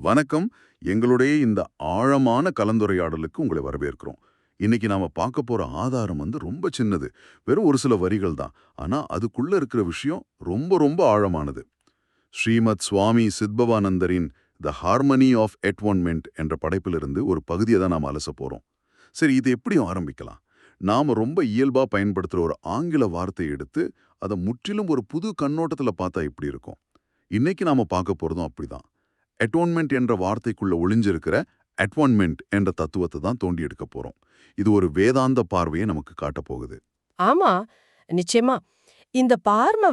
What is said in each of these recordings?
வணக்கம். எங்களுடைய இந்த ஆழமான கலந்துரையாடலுக்கு உங்களை வரவேற்கிறோம். இன்னைக்கு நாம பார்க்க போற ஆதாரம் ரொம்ப சின்னது. வெறும் ஒரு சில வரிகள் தான். ஆனா அதுக்குள்ள இருக்கிற விஷயம் ரொம்ப ரொம்ப ஆழமானது. ஸ்ரீமத் சுவாமி சித்பவானந்தரின் த ஹார்மனி ஆஃப் எட்வொன்மெண்ட் என்ற படைப்பிலிருந்து ஒரு பகுதியை தான் நாம அலச போறோம். சரி, இது எப்படி ஆரம்பிக்கலாம்? நாம ரொம்ப இயல்பா பயன்படுத்துற ஒரு ஆங்கில வார்த்தையை எடுத்து அதை முற்றிலும் ஒரு புது கண்ணோட்டத்துல பார்த்தா எப்படி இருக்கும்? இன்னைக்கு நாம பார்க்க போறதும் அப்படிதான். அட்டோன்மெண்ட் என்ற வார்த்தைக்குள்ள ஒளிஞ்சிருக்கிற அட்வான்மெண்ட் என்ற தத்துவத்தை தான் தோண்டி எடுக்க போறோம். இது ஒரு வேதாந்த பார்வையை நமக்கு காட்டப் போகுது. ஆமா, நிச்சயமா. இந்த பார்ம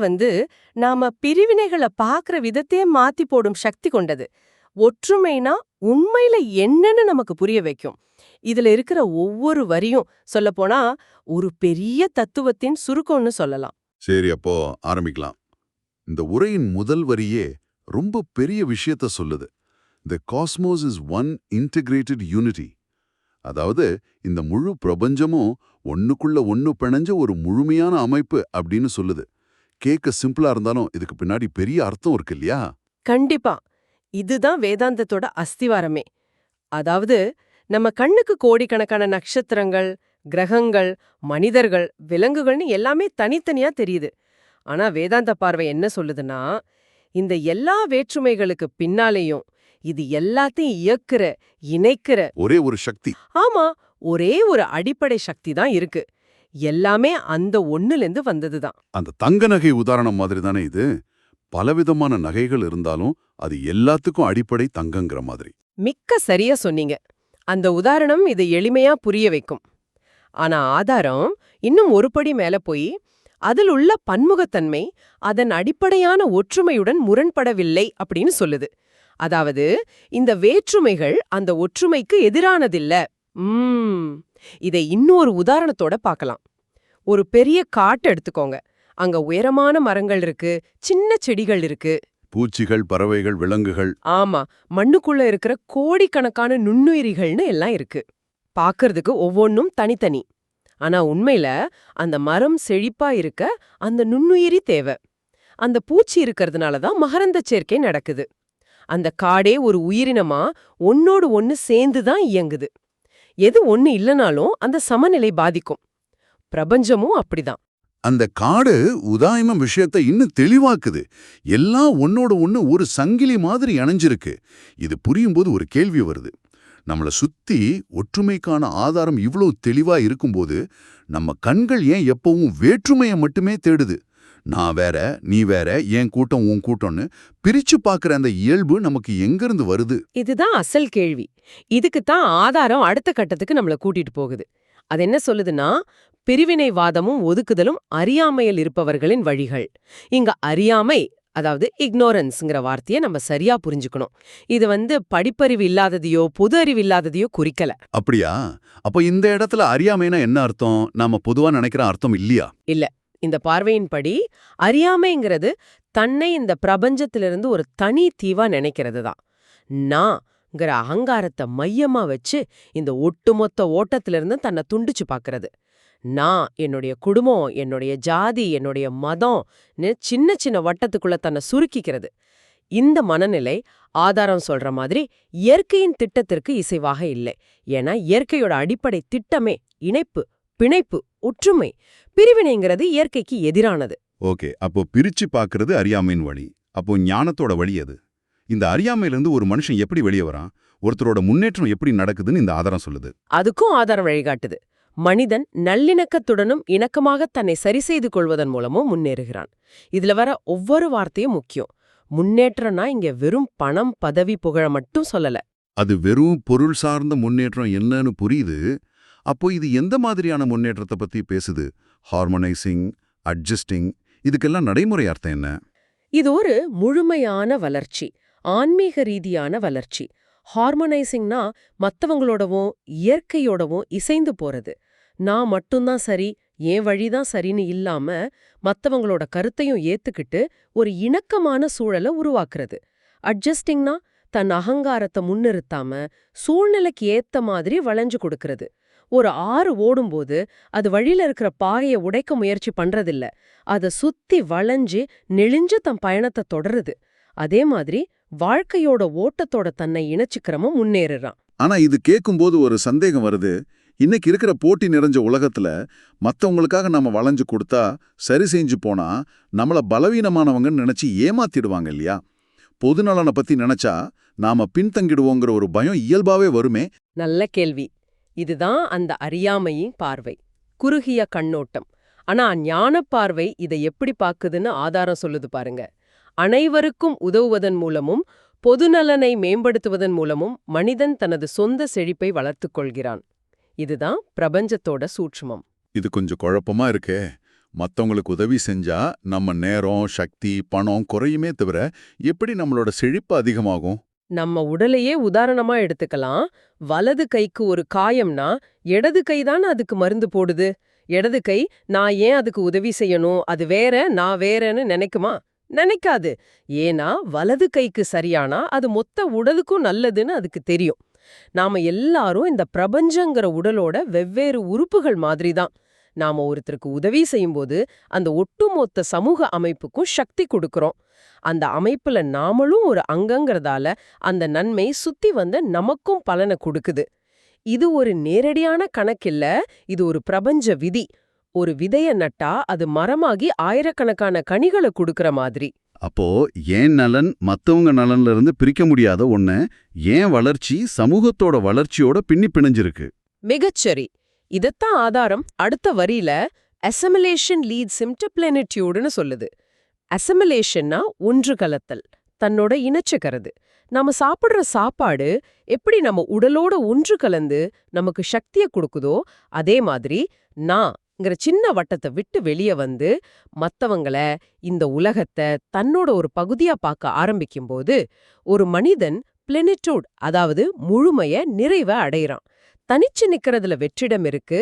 நாம பிரிவினைகளை பார்க்கிற விதத்தையே மாத்தி போடும் சக்தி கொண்டது. ஒற்றுமைனா உண்மையில என்னன்னு நமக்கு புரிய வைக்கும். இதுல இருக்கிற ஒவ்வொரு வரியும் சொல்லப்போனா ஒரு பெரிய தத்துவத்தின் சுருக்கம்னு சொல்லலாம். சரி, அப்போ ஆரம்பிக்கலாம். இந்த உரையின் முதல் வரியே ரொம்ப பெரிய விஷயத்த சொல்லுது. The cosmos is one integrated unity. அதாவது இந்த முழு பிரபஞ்சமும் ஒண்ணுக்குள்ள ஒண்ணு பிணைஞ்ச ஒரு முழுமையான அமைப்பு அப்படின்னு சொல்லுது. கேட்க சிம்பிளா இருந்தாலும் இதுக்கு பின்னாடி பெரிய அர்த்தம் இருக்கு இல்லையா? கண்டிப்பா. இதுதான் வேதாந்தத்தோட அஸ்திவாரமே. அதாவது நம்ம கண்ணுக்கு கோடிக்கணக்கான நட்சத்திரங்கள், கிரகங்கள், மனிதர்கள், விலங்குகள்னு எல்லாமே தனித்தனியா தெரியுது. ஆனா வேதாந்த பார்வை என்ன சொல்லுதுன்னா, இந்த எல்லா வேற்றுமைகளுக்கு பின்னாலேயும் இது எல்லாத்தையும் இயக்குற, இணைக்கிற ஒரே ஒரு சக்தி. ஆமா, ஒரே ஒரு அடிப்படை சக்தி தான் இருக்கு. எல்லாமே அந்த ஒண்ணுலேருந்து வந்ததுதான். அந்த தங்க நகை உதாரணம் மாதிரி தானே இது. பலவிதமான நகைகள் இருந்தாலும் அது எல்லாத்துக்கும் அடிப்படை தங்கங்கிற மாதிரி. மிக்க சரியா சொன்னீங்க. அந்த உதாரணம் இதை எளிமையா புரிய வைக்கும். ஆனா ஆதாரம் இன்னும் ஒரு படி மேல போய் அதில் உள்ள பன்முகத்தன்மை அதன் அடிப்படையான ஒற்றுமையுடன் முரண்படவில்லை அப்படின்னு சொல்லுது. அதாவது இந்த வேற்றுமைகள் அந்த ஒற்றுமைக்கு எதிரானதில்ல. இதை இன்னொரு உதாரணத்தோட பார்க்கலாம். ஒரு பெரிய காட்டு எடுத்துக்கோங்க. அங்க உயரமான மரங்கள் இருக்கு, சின்ன செடிகள் இருக்கு, பூச்சிகள், பறவைகள், விலங்குகள். ஆமா, மண்ணுக்குள்ள இருக்கிற கோடிக்கணக்கான நுண்ணுயிரிகள்னு எல்லாம் இருக்கு. பார்க்கறதுக்கு ஒவ்வொன்னும் தனித்தனி. ஆனா உண்மையில அந்த மரம் செழிப்பா இருக்க அந்த நுண்ணுயிரி தேவை. அந்த பூச்சி இருக்கிறதுனால தான் மகரந்த சேர்க்கை நடக்குது. அந்த காடே ஒரு உயிரினமா ஒன்னோடு ஒன்னு சேர்ந்து தான் இயங்குது. எது ஒன்னு இல்லனாலும் அந்த சமநிலை பாதிக்கும். பிரபஞ்சமும் அப்படிதான். அந்த காடு உதாயமம் விஷயத்தை இன்னும் தெளிவாக்குது. எல்லாம் ஒன்னோட ஒண்ணு ஒரு சங்கிலி மாதிரி இணைஞ்சிருக்கு. இது புரியும் போது ஒரு கேள்வி வருது. நம்மளை சுத்தி ஒற்றுமைக்கான ஆதாரம் இவ்வளவு தெளிவா இருக்கும்போது நம்ம கண்கள் ஏன் எப்பவும் வேற்றுமையை மட்டுமே தேடுது? நான் வேற, நீ வேற, என் கூட்டம் உன் கூட்டம்னு பிரிச்சு பாக்குற அந்த இயல்பு நமக்கு எங்கிருந்து வருது? இதுதான் அசல் கேள்வி. இதுக்குத்தான் ஆதாரம் அடுத்த கட்டத்துக்கு நம்மள கூட்டிட்டு போகுது. அது என்ன சொல்லுதுன்னா, பிரிவினைவாதமும் ஒதுக்குதலும் அறியாமையில் இருப்பவர்களின் வழிகள். இங்க அறியாமை, அதாவது இக்னோரன்ஸ்ங்கிற வார்த்தையை நம்ம சரியா புரிஞ்சுக்கணும். இது படிப்பறிவு இல்லாததையோ பொது அறிவு இல்லாததையோ குறிக்கல. அப்படியா? அப்ப இந்த இடத்துல அறியாமைனா என்ன அர்த்தம்? நாம பொதுவா நினைக்கிற அர்த்தம் இல்லையா? இல்ல. இந்த பார்வையின்படி அறியாமைங்கிறது தன்னை இந்த பிரபஞ்சத்திலிருந்து ஒரு தனி தீவா நினைக்கிறது தான். நான்ங்கிற அகங்காரத்தை மையமா வச்சு இந்த ஒட்டுமொத்த ஓட்டத்திலிருந்து தன்னை துண்டிச்சு பார்க்கறது. நான், என்னுடைய குடும்பம், என்னுடைய ஜாதி, என்னுடைய மதம்னு சின்ன சின்ன வட்டத்துக்குள்ள தன்னை சுருக்கிக்கிறது. இந்த மனநிலை ஆதாரம் சொல்ற மாதிரி இயற்கையின் திட்டத்திற்கு இசைவாக இல்லை. ஏன்னா இயற்கையோட அடிப்படை திட்டமே இணைப்பு, பிணைப்பு, ஒற்றுமை. பிரிவினைங்கிறது இயற்கைக்கு எதிரானது. ஓகே, அப்போ பிரிச்சு பார்க்கறது அறியாமையின் வழி. அப்போ ஞானத்தோட வழி அது. இந்த அறியாமையிலிருந்து ஒரு மனுஷன் எப்படி வெளியே வரான்? ஒருத்தரோட முன்னேற்றம் எப்படி நடக்குதுன்னு இந்த ஆதாரம் சொல்லுது. அதுக்கும் ஆதாரம் வழிகாட்டுது. மனிதன் நல்லிணக்கத்துடனும் இணக்கமாக தன்னை சரி செய்து கொள்வதன் மூலமும் முன்னேறுகிறான். இதுல வர ஒவ்வொரு வார்த்தையும் முக்கியம். முன்னேற்றம்னா இங்க வெறும் பணம், பதவி, புகழ மட்டும் சொல்லல. அது வெறும் பொருள் சார்ந்த முன்னேற்றம் என்னன்னு புரியுது. அப்போ இது எந்த மாதிரியான முன்னேற்றத்தை பத்தி பேசுது? ஹார்மனைசிங், அட்ஜஸ்டிங், இதுக்கெல்லாம் நடைமுறை அர்த்தம் என்ன? இது ஒரு முழுமையான வளர்ச்சி, ஆன்மீக ரீதியான வளர்ச்சி. ஹார்மனைசிங்னா மத்தவங்களோடவும் இயற்கையோடவும் இசைந்து போறது. நான் மட்டும்தான் சரி, என் வழிதான் சரின்னு இல்லாம மத்தவங்களோட கருத்தையும் ஏத்துக்கிட்டு ஒரு இணக்கமான சூழலை உருவாக்குறது. அட்ஜஸ்டிங்னா தன் அகங்காரத்தை முன்னிறுத்தாம சூழ்நிலைக்கு ஏத்த மாதிரி வளைஞ்சு கொடுக்கறது. ஒரு ஆறு ஓடும்போது அது வழியில இருக்கிற பாறையை உடைக்க முயற்சி பண்றதில்ல. அதை சுத்தி வளைஞ்சு நெளிஞ்சு தன் பயணத்தை தொடருது. அதே மாதிரி வாழ்க்கையோட ஓட்டத்தோட தன்னை இணைச்சுக்கிறமும் முன்னேறுறான். ஆனா இது கேட்கும்போது ஒரு சந்தேகம் வருது. இன்னைக்கு இருக்கிற போட்டி நிறைஞ்ச உலகத்துல மத்தவங்களுக்காக நாம வளைஞ்சு கொடுத்தா, சரி செஞ்சு போனா நம்மள பலவீனமானவங்கன்னு நினைச்சு ஏமாத்திடுவாங்க இல்லையா? பொதுநலனை பத்தி நினைச்சா நாம பின்தங்கிடுவோங்கிற ஒரு பயம் இயல்பாவே வருமே. நல்ல கேள்வி. இதுதான் அந்த அறியாமையின் பார்வை, குறுகிய கண்ணோட்டம். ஆனா ஞானப் பார்வை இதை எப்படி பாக்குதுன்னு ஆதாரம் சொல்லுது பாருங்க. அனைவருக்கும் உதவுவதன் மூலமும் பொதுநலனை மேம்படுத்துவதன் மூலமும் மனிதன் தனது சொந்த செழிப்பை வளர்த்துக் கொள்கிறான். இதுதான் பிரபஞ்சத்தோட சூட்சுமம். இது கொஞ்சம் குழப்பமா இருக்கே. மத்தவங்களுக்கு உதவி செஞ்சா நம்ம நேரம், சக்தி, பணம் குறையுமே தவிர எப்படி நம்மளோட செழிப்பு அதிகமாகும்? நம்ம உடலையே உதாரணமா எடுத்துக்கலாம். வலது கைக்கு ஒரு காயம்னா இடது கை தானே அதுக்கு மருந்து போடுது. இடது கை நான் ஏன் அதுக்கு உதவி செய்யணும், அது வேற நான் வேறன்னு நினைக்குமா? நினைக்காது. ஏன்னா வலது கைக்கு சரியானா அது மொத்த உடலுக்கும் நல்லதுன்னு அதுக்கு தெரியும். நாம எல்லாரும் இந்த பிரபஞ்சங்கிற உடலோட வெவ்வேறு உறுப்புகள் மாதிரி தான். நாம ஒருத்தருக்கு உதவி செய்யும்போது அந்த ஒட்டுமொத்த சமூக அமைப்புக்கும் சக்தி கொடுக்கறோம். அந்த அமைப்புல நாமளும் ஒரு அங்கங்கிறதால அந்த நன்மை சுத்தி வந்து நமக்கும் பலனை கொடுக்குது. இது ஒரு நேரடியான கணக்கில்ல, இது ஒரு பிரபஞ்ச விதி. ஒரு விதைய நட்டா அது மரமாகி ஆயிரக்கணக்கான கனிகளை கொடுக்கற மாதிரி. அப்போ ஏன் நலன் மத்தவங்க நலன்ல இருந்து பிரிக்க முடியாத ஒண்ணு, ஏன் வளர்ச்சி சமூகத்தோட வளர்ச்சியோட பின்னி பிணைஞ்சிருக்கு. மிகச்சரி. இதத்தான் ஆதாரம் அடுத்த வரியில அசமிலேஷன் லீட்ஸ் ஹிம் டு பிளெனிட்யூடுன்னு சொல்லுது. அசமிலேஷன்னா ஒன்று கலத்தல், தன்னோட இணைச்சுக்கிறது. நாம சாப்பிடுற சாப்பாடு எப்படி நம்ம உடலோட ஒன்று கலந்து நமக்கு சக்தியை கொடுக்குதோ, அதே மாதிரி நான்ங்கிற சின்ன வட்டத்தை விட்டு வெளியே வந்து மத்தவங்கள, இந்த உலகத்தை தன்னோட ஒரு பகுதியா பார்க்க ஆரம்பிக்கும்போது ஒரு மனிதன் பிளெனிட்யூட், அதாவது முழுமைய நிறைவை அடையிறான். தனிச்சு நிக்கிறதுல வெற்றிடம் இருக்கு,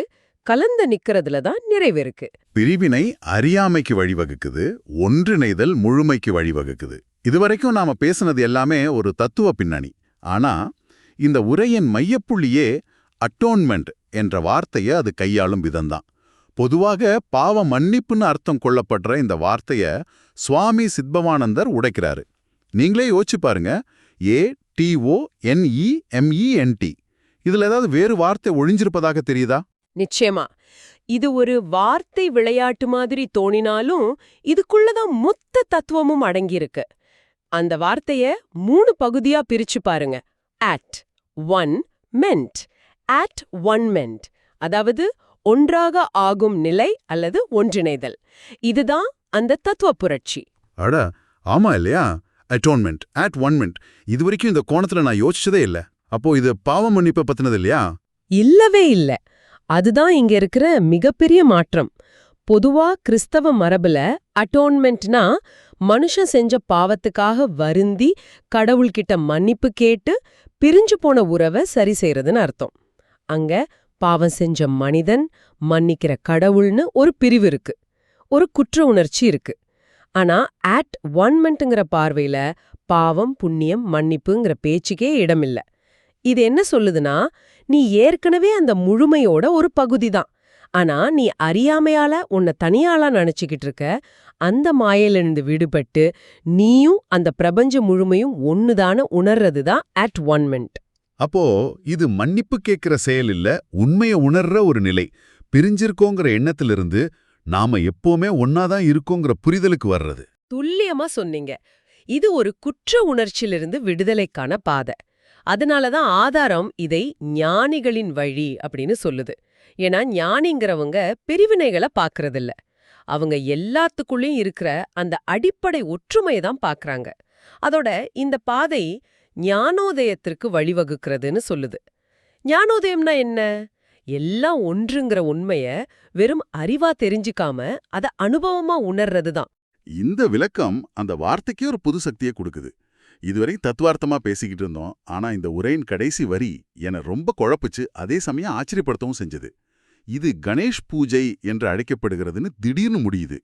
கலந்து நிக்கிறதுல தான் நிறைவு இருக்கு. பிரிவினை அறியாமைக்கு வழிவகுக்குது, ஒன்றிணைதல் முழுமைக்கு வழிவகுக்குது. இதுவரைக்கும் நாம பேசுனது எல்லாமே ஒரு தத்துவ பின்னணி. ஆனா இந்த உரையின் மையப்புள்ளியே அட்டோன்மெண்ட் என்ற வார்த்தைய அது கையாளும் விதம்தான். பொதுவாக பாவ மன்னிப்புன்னு அர்த்தம் கொள்ளப்படுற இந்த வார்த்தைய சுவாமி சித்பவானந்தர் உடைக்கிறாரு. நீங்களே யோசிச்சு பாருங்க. ATONEMENT, இதுல ஏதாவது வேறு வார்த்தை ஒழிஞ்சிருப்பதாக தெரியுதா? நிச்சயமா. இது ஒரு வார்த்தை விளையாட்டு மாதிரி தோணினாலும் இதுக்குள்ளதான் மொத்த தத்துவமும் அடங்கியிருக்கு. அந்த வார்த்தைய 3 பகுதியா பிரிச்சு பாருங்க. அட் ஒன் மென்ட், அட் ஒன் மென்ட், அதாவது ஒன்றாக ஆகும் நிலை அல்லது ஒன்றிணைதல். இதுதான் அந்த தத்துவ புரட்சி. அட ஆமா இல்லையா? அட்டோன்மெண்ட், அட் ஒன்மெண்ட், இது வரைக்கும் இந்த கோணத்துல நான் யோசிச்சதே இல்ல. அப்போ இது பாவ மன்னிப்பை பத்தினது இல்லையா? இல்லவே இல்ல. அதுதான் இங்க இருக்கிற மிகப்பெரிய மாற்றம். பொதுவா கிறிஸ்தவ மரபுல அட்டோன்மெண்ட்னா மனுஷன் செஞ்ச பாவத்துக்காக வருந்தி கடவுள்கிட்ட மன்னிப்பு கேட்டு பிரிஞ்சு போன உறவை சரி செய்யறதுன்னு அர்த்தம். அங்க பாவம் செஞ்ச மனிதன், மன்னிக்கிற கடவுள்னு ஒரு பிரிவு இருக்கு, ஒரு குற்ற உணர்ச்சி இருக்கு. ஆனா அட் ஒன்மெண்ட்ங்கிற பார்வையில பாவம், புண்ணியம், மன்னிப்புங்கிற பேச்சுக்கே இடமில்ல. இது என்ன சொல்லுதுன்னா, நீ ஏற்கனவே அந்த முழுமையோட ஒரு பகுதி தான். ஆனா நீ அறியாமையால உன்னை தனியாளா நினைச்சுக்கிட்டு இருக்க. அந்த மாயிலிருந்து விடுபட்டு நீயும் அந்த பிரபஞ்ச முழுமையும் ஒண்ணுதான உணர்றதுதான் அட் ஒன்மெண்ட். அப்போ இது மன்னிப்பு கேட்கிற செயல் இல்ல, உண்மைய உணர்ற ஒரு நிலை. பிரிஞ்சிருக்கோங்கிற எண்ணத்திலிருந்து நாம எப்பவுமே ஒன்னாதான் இருக்கோங்கிற புரிதலுக்கு வர்றது. துல்லியமா சொன்னீங்க. இது ஒரு குற்ற உணர்ச்சியிலிருந்து விடுதலைக்கான பாதை. அதனாலதான் ஆதாரம் இதை ஞானிகளின் வழி அப்படின்னு சொல்லுது. ஏன்னா ஞானிங்கிறவங்க பிரிவினைகளை பாக்குறதில்ல. அவங்க எல்லாத்துக்குள்ளேயும் இருக்கிற அந்த அடிப்படை ஒற்றுமையை தான் பாக்குறாங்க. அதோட இந்த பாதை ஞானோதயத்திற்கு வழிவகுக்கிறதுன்னு சொல்லுது. ஞானோதயம்னா என்ன? எல்லாம் ஒன்றுங்கிற உண்மைய வெறும் அறிவா தெரிஞ்சுக்காம அத அனுபவமா உணர்றது தான். இந்த விளக்கம் அந்த வார்த்தைக்கே ஒரு புது சக்தியை கொடுக்குது. இதுவரை தத்துவார்த்தமா பேசிக்கிட்டு இருந்தோம். ஆனா இந்த உரையின் கடைசி வரி என ரொம்ப குழப்புச்சு, அதே சமயம் ஆச்சரியப்படுத்தவும் செஞ்சது. இது கணேஷ் பூஜை என்று அழைக்கப்படுகிறதுன்னு திடீர்னு முடியுது.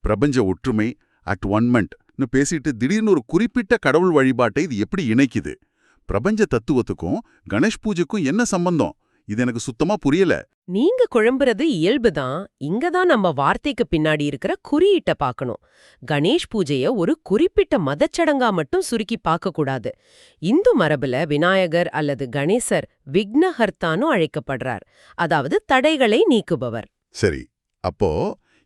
பிரபஞ்ச ஒற்றுமை, அட் ஒன்மெண்ட்னு பேசிட்டு திடீர்னு ஒரு குறிப்பிட்ட கடவுள் வழிபாட்டை இது எப்படி இணைக்குது? பிரபஞ்ச தத்துவத்துக்கும் கணேஷ் பூஜைக்கும் என்ன சம்பந்தம்? இது எனக்கு சுத்தமா புரியல. நீங்க குழம்புறது இயல்புதான். இங்கதான் நம்ம வார்த்தைக்கு பின்னாடி இருக்கிற குறியீட்ட பார்க்கணும். கணேஷ் பூஜைய ஒரு குறிப்பிட்ட மதச்சடங்கா மட்டும் சுருக்கி பார்க்க கூடாது. இந்து மரபுல விநாயகர் அல்லது கணேசர் விக்னஹர்த்தான்னு அழைக்கப்படுறார். அதாவது தடைகளை நீக்குபவர். சரி, அப்போ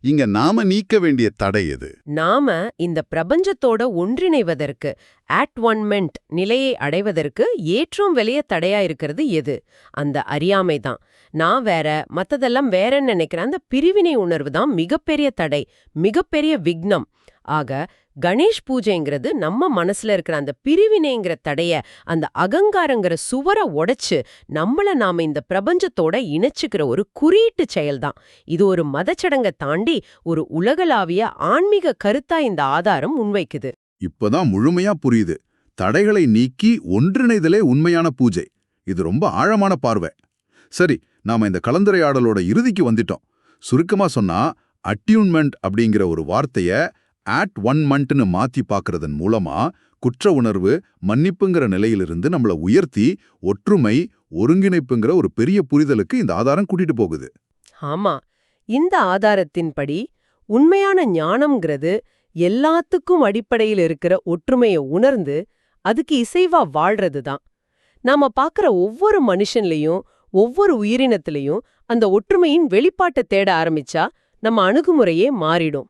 இங்க நாம நீக்க வேண்டிய தடை எது? நாம இந்த பிரபஞ்சத்தோட ஒன்றிணைவதற்கு அட்ஒன்மெண்ட் நிலையை அடைவதற்கு ஏற்றும் வெளிய தடையா இருக்கிறது எது? அந்த அறியாமை தான். நான் வேற மத்ததெல்லாம் வேறன்னு நினைக்கிற அந்த பிரிவினை உணர்வு தான் மிகப்பெரிய தடை, மிகப்பெரிய விக்னம். ஆக கணேஷ் பூஜைங்கிறது நம்ம மனசுல இருக்கிற அந்த பிரிவினைங்கிற தடைய, அந்த அகங்காரங்கிற சுவரை உடைச்சு நம்மள நாம இந்த பிரபஞ்சத்தோட இணைச்சுக்கிற ஒரு குறியீட்டு செயல்தான். இது ஒரு மதச்சடங்கை தாண்டி ஒரு உலகளாவிய ஆன்மீக கருத்தா இந்த ஆதாரம் முன்வைக்குது. இப்பதான் முழுமையா புரியுது. தடைகளை நீக்கி ஒன்றிணைதலே உண்மையான பூஜை. இது ரொம்ப ஆழமான பார்வை. சரி, நாம இந்த கலந்துரையாடலோட இறுதிக்கு வந்துட்டோம். சுருக்கமா சொன்னா, அட்யூன்மெண்ட் அப்படிங்கிற ஒரு வார்த்தைய அட்ஒன்மெண்ட்னு மாத்தி பார்க்கறதன் மூலமா குற்ற உணர்வு, மன்னிப்புங்கிற நிலையிலிருந்து நம்மள உயர்த்தி ஒற்றுமை, ஒருங்கிணைப்புங்கிற ஒரு பெரிய புரிதலுக்கு இந்த ஆதாரம் கூட்டிட்டு போகுது. ஆமா, இந்த ஆதாரத்தின்படி உண்மையான ஞானம்ங்கிறது எல்லாத்துக்கும் அடிப்படையில் இருக்கிற ஒற்றுமையை உணர்ந்து அதுக்கு இசைவா வாழ்றது தான். நாம பார்க்கற ஒவ்வொரு மனுஷன்லயும் ஒவ்வொரு உயிரினத்திலையும் அந்த ஒற்றுமையின் வெளிப்பாட்டை தேட ஆரம்பிச்சா நம்ம அணுகுமுறையே மாறிடும்.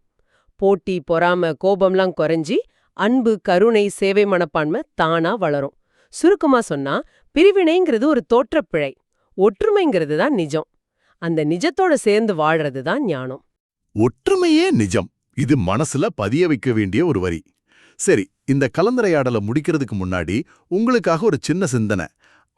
போட்டி, பொறாம, கோபம்லாம் குறைஞ்சி அன்பு, கருணை, சேவை மனப்பான்மை தானா வளரும். சுருக்கமா சொன்னா, பிரிவினைங்கிறது ஒரு தோற்றப்பிழை, ஒற்றுமைங்கிறது தான் நிஜம். அந்த நிஜத்தோட சேர்ந்து வாழ்றது தான் ஞானம். ஒற்றுமையே நிஜம். இது மனசுல பதிய வைக்க வேண்டிய ஒரு வரி. சரி, இந்த கலந்துரையாடலை முடிக்கிறதுக்கு முன்னாடி உங்களுக்காக ஒரு சின்ன சிந்தனை.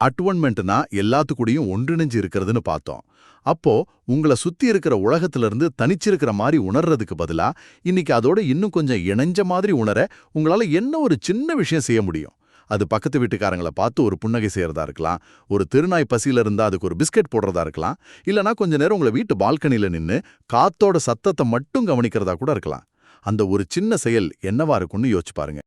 அட்ஒன்மெண்ட்னா எல்லாத்துக்கூடயும் ஒன்றிணைஞ்சு இருக்கிறதுன்னு பார்த்தோம். அப்போ உங்களை சுத்தி இருக்கிற உலகத்துல இருந்து தனிச்சிருக்கிற மாதிரி உணர்றதுக்கு பதிலா இன்னைக்கு அதோட இன்னும் கொஞ்சம் இணைஞ்ச மாதிரி உணர உங்களால என்ன ஒரு சின்ன விஷயம் செய்ய முடியும்? அது பக்கத்து வீட்டுக்காரங்களை பார்த்து ஒரு புன்னகை செய்யறதா இருக்கலாம், ஒரு திருநாய் பசியில இருந்தா அதுக்கு ஒரு பிஸ்கெட் போடுறதா இருக்கலாம், இல்லனா கொஞ்ச நேரம் உங்களை வீட்டு பால்கனில நின்னு காத்தோட சத்தத்தை மட்டும் கவனிக்கிறதா கூட இருக்கலாம். அந்த ஒரு சின்ன செயல் என்னவா இருக்கும்னு யோசிச்சு பாருங்க.